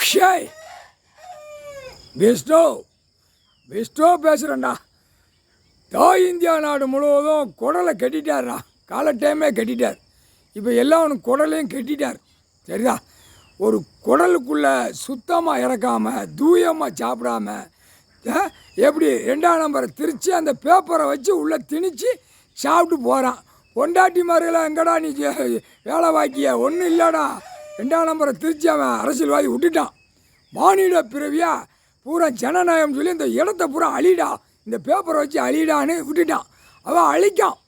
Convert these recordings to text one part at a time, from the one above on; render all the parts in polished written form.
ஷேய் Vishnu Vishnu பேசுகிறேன்டா. India நாடு முழுவதும் குடலை கட்டிட்டார்டா. கால டைமே கட்டிட்டார். இப்போ எல்லாம் அவனுக்கு குடலையும் கட்டிட்டார். சரிதா? ஒரு குடலுக்குள்ளே சுத்தமாக இறக்காமல் தூயமாக சாப்பிடாம எப்படி 2ஆம் நம்பரை திரித்து அந்த பேப்பரை வச்சு உள்ளே திணிச்சு சாப்பிட்டு போகிறான். பொண்டாட்டி மாதிரிலாம் எங்கடா நீ வேலை வாக்கிய ஒன்றும் இல்லைடா. 2ஆம் நம்பரை திரிச்சு அவன் அரசியல்வாதி விட்டுட்டான். மானிட பிறவியா பூரா ஜனநாயகம் சொல்லி இந்த இடத்த பூரா அழிடா, இந்த பேப்பரை வச்சு அழிடான்னு விட்டுட்டான். அவன் அழிக்கான்.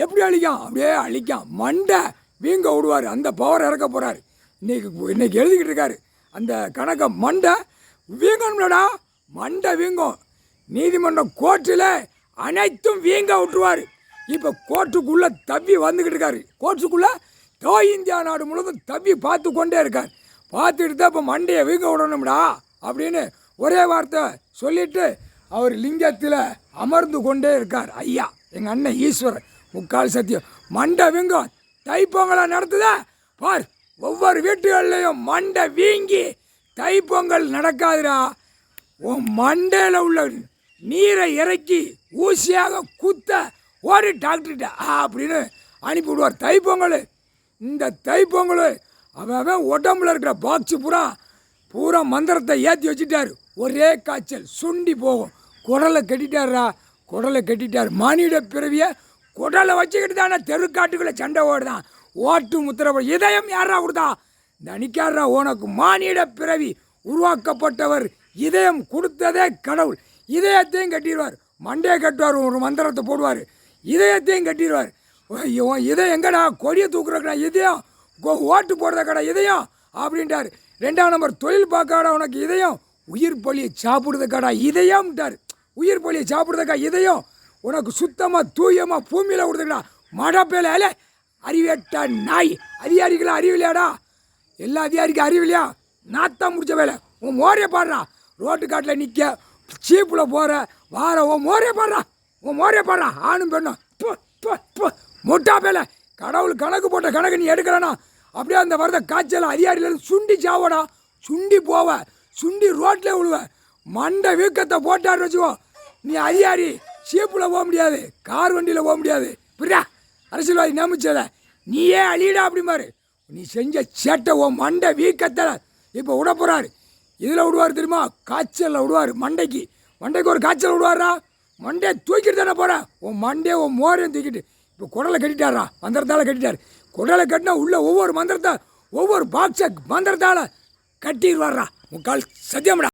எப்படி அழிக்கான்? அப்படியே அழிக்கான். மண்டை வீங்க விடுவார். அந்த பவர் இறக்க போகிறார். இன்னைக்கு எழுதிக்கிட்டு இருக்காரு அந்த கணக்கை. மண்டை வீங்கணும்லடா, மண்டை வீங்கும். நீதிமன்றம் கோர்ட்டில் அனைத்தும் வீங்க விட்டுருவார். இப்போ கோர்ட்டுக்குள்ளே தப்பி வந்துக்கிட்டு இருக்காரு. கோர்ட்டுக்குள்ளே இந்தியா நாடு முழுவதும் தப்பி பார்த்து கொண்டே இருக்கார். பார்த்துட்டு தான் இப்போ மண்டையை வீங்க விடணும்டா அப்படின்னு ஒரே வார்த்தை சொல்லிவிட்டு அவர் லிங்கத்தில் அமர்ந்து கொண்டே இருக்கார். ஐயா எங்கள் அண்ணன் ஈஸ்வரன் முக்கால் சத்தியம். மண்டை வீங்கும். தைப்பொங்கலை நடத்துதா பார். ஒவ்வொரு வீட்டுகள்லையும் மண்டை வீங்கி தைப்பொங்கல் நடக்காதுடா. உன் மண்டையில் உள்ள நீரை இறக்கி ஊசியாக குத்த ஓடி டாக்டர்கிட்ட அப்படின்னு அனுப்பிவிடுவார். தைப்பொங்கல் இந்த தைப்பொங்கல் அவன் உடம்புல இருக்கிற பாக்ஸு பூரா மந்திரத்தை ஏற்றி வச்சுட்டார். ஒரே காய்ச்சல் சுண்டி போகும். குடலை கட்டிட்டாரா, குடலை கட்டிட்டார். மானிட பிறவியை குடலை வச்சுக்கிட்டு தானே தெருக்காட்டுக்குள்ளே சண்டை ஓடுதான். ஓட்டு முத்திர இதயம் யாரா கொடுத்தா? நினைக்காரா உனக்கு மானிட பிறவி உருவாக்கப்பட்டவர் இதயம் கொடுத்ததே கடவுள். இதயத்தையும் கட்டிடுவார். மண்டையை கட்டுவார். ஒரு மந்திரத்தை போடுவார். இதயத்தையும் கட்டிடுவார். இதயம் எங்கடா? கொடியை தூக்குற கடை இதயம், ஓட்டு போடுற கடை இதயம் அப்படின்ட்டார். 2ஆம் நம்பர் தொழில் பார்க்காடா உனக்கு இதயம். உயிர் பலியை சாப்பிடுறது கடா இதயம்ட்டார். உயிர் பலியை சாப்பிடுறதுக்கா இதயம். உனக்கு சுத்தமாக தூயமாக பூமியில் கொடுத்துக்கடா. மடப்பேல அறிவேட்டா நாய். அதிகாரிகளா அறிவில்லையாடா? எல்லா அதிகாரிக்கும் அறிவில்லையா? நாத்தான் முடிச்ச வேலை. உன் மோரையை பாடுறா. ரோட்டு காட்டில் நிற்க சீப்பில் போகிற வார உன் மோரையை பாடுறா. உன் மோரையை பாடுறா. ஆணும் பெண்ணும் முட்டா பேல. கடவுள் கணக்கு போட்ட கணக்கு நீ எடுக்கிறனா அப்படியே அந்த வரத காய்ச்சல் அதிகாரியிலேருந்து சுண்டி சாவடா. சுண்டி போவ, சுண்டி ரோட்டில் விழுவ. மண்டை வீக்கத்தை போட்டான்னு வச்சுக்கோ. நீ அதிகாரி சீப்பில் போக முடியாது, கார் வண்டியில் போக முடியாது. புரியா? அரசியல்வாதி நம்பிச்சத நீயே அழியடா அப்படிமாரு. நீ செஞ்ச சேட்டை உன் மண்டை வீக்கத்தில் இப்போ விட போகிறாரு. இதில் விடுவார் தெரியுமா? காய்ச்சலில் விடுவார். மண்டைக்கு ஒரு காய்ச்சல் விடுவாரா. மண்டையை தூக்கிட்டு தானே போகிறேன். உன் மண்டையை உன் மோரையும் தூக்கிட்டு இப்போ குடலை கட்டிட்டாரா. மந்திரத்தால் கட்டிட்டார். குடலை கட்டினா உள்ள ஒவ்வொரு மந்திரத்தை ஒவ்வொரு பாக்ஸை மந்திரத்தால் கட்டிடுவாரா. முக்கால் சத்தியம்டா.